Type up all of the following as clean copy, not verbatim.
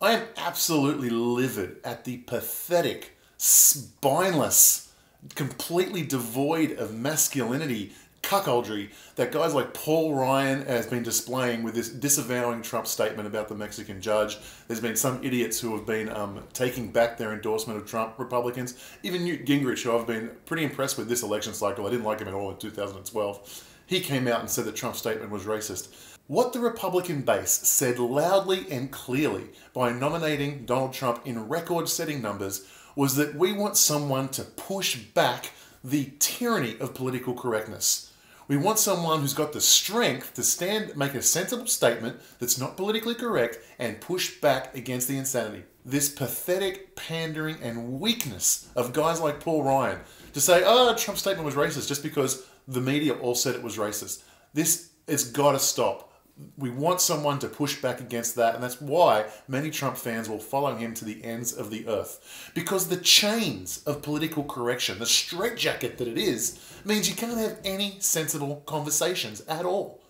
I am absolutely livid at the pathetic, spineless, completely devoid of masculinity cuckoldry that guys like Paul Ryan has been displaying with this disavowing Trump statement about the Mexican judge. There's been some idiots who have been taking back their endorsement of Trump, Republicans. Even Newt Gingrich, who I've been pretty impressed with this election cycle. I didn't like him at all in 2012. He came out and said that Trump's statement was racist. What the Republican base said loudly and clearly by nominating Donald Trump in record-setting numbers was that we want someone to push back the tyranny of political correctness. We want someone who's got the strength to make a sensible statement that's not politically correct and push back against the insanity. This pathetic pandering and weakness of guys like Paul Ryan to say, oh, Trump's statement was racist just because the media all said it was racist. It's got to stop. We want someone to push back against that, and that's why many Trump fans will follow him to the ends of the earth. Because the chains of political correction, the straitjacket that it is, means you can't have any sensible conversations at all.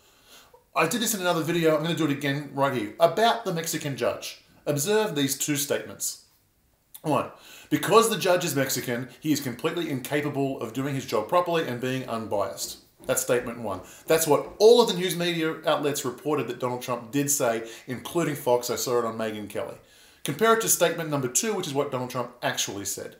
I did this in another video, I'm going to do it again right here, about the Mexican judge. Observe these two statements. 1. Because the judge is Mexican, he is completely incapable of doing his job properly and being unbiased. That's statement 1. That's what all of the news media outlets reported that Donald Trump did say, including Fox. I saw it on Megyn Kelly. Compare it to statement number 2, which is what Donald Trump actually said.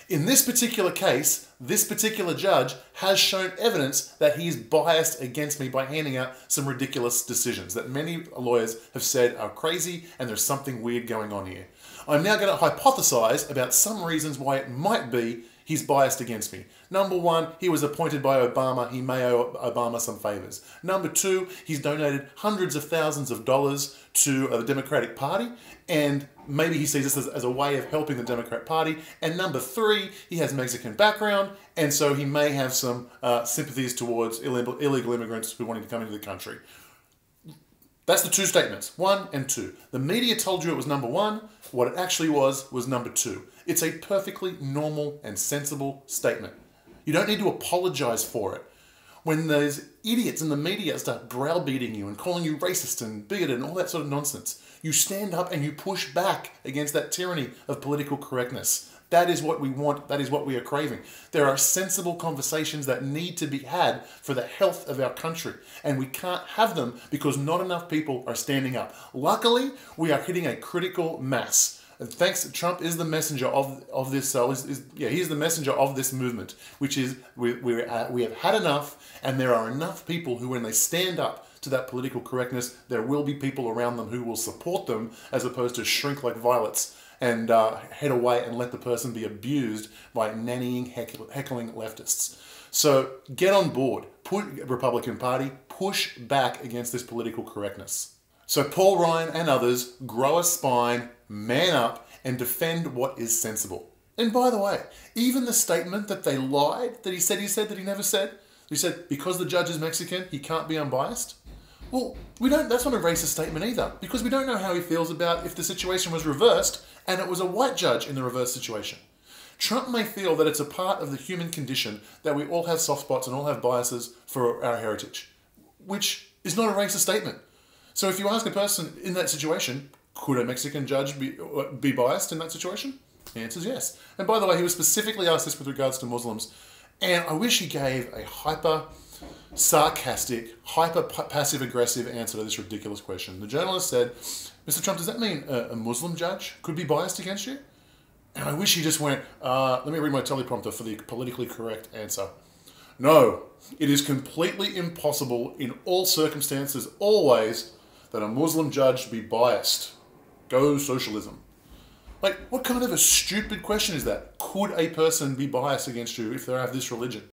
In this particular case, this particular judge has shown evidence that he is biased against me by handing out some ridiculous decisions that many lawyers have said are crazy and there's something weird going on here. I'm now going to hypothesize about some reasons why it might be he's biased against me. Number 1, he was appointed by Obama. He may owe Obama some favors. Number 2, he's donated hundreds of thousands of dollars to the Democratic Party, and maybe he sees this as a way of helping the Democrat Party. And number 3, he has Mexican background, and so he may have some sympathies towards illegal immigrants who want to come into the country. That's the two statements, 1 and 2. The media told you it was number 1. What it actually was number 2. It's a perfectly normal and sensible statement. You don't need to apologize for it. When those idiots in the media start browbeating you and calling you racist and bigoted and all that sort of nonsense, you stand up and you push back against that tyranny of political correctness. That is what we want. That is what we are craving. There are sensible conversations that need to be had for the health of our country, and we can't have them because not enough people are standing up. Luckily, we are hitting a critical mass. And thanks, Trump is the messenger of this. He's the messenger of this movement, which is we have had enough, and there are enough people who, when they stand up to that political correctness, there will be people around them who will support them, as opposed to shrink like violets and head away and let the person be abused by nannying, heckling leftists. So get on board, Republican Party, push back against this political correctness. So Paul Ryan and others, grow a spine, man up, and defend what is sensible. And by the way, even the statement that they lied, that he said that he never said, he said because the judge is Mexican, he can't be unbiased. Well, that's not a racist statement either, because we don't know how he feels about if the situation was reversed and it was a white judge in the reverse situation. Trump may feel that it's a part of the human condition that we all have soft spots and all have biases for our heritage, which is not a racist statement. So if you ask a person in that situation, could a Mexican judge be biased in that situation? The answer is yes. And by the way, he was specifically asked this with regards to Muslims, and I wish he gave a hyper-sarcastic, hyper-passive-aggressive answer to this ridiculous question. The journalist said, Mr. Trump, does that mean a Muslim judge could be biased against you? And I wish he just went, let me read my teleprompter for the politically correct answer. No, it is completely impossible in all circumstances, always, that a Muslim judge be biased. Go socialism. Like, what kind of a stupid question is that? Could a person be biased against you if they have this religion?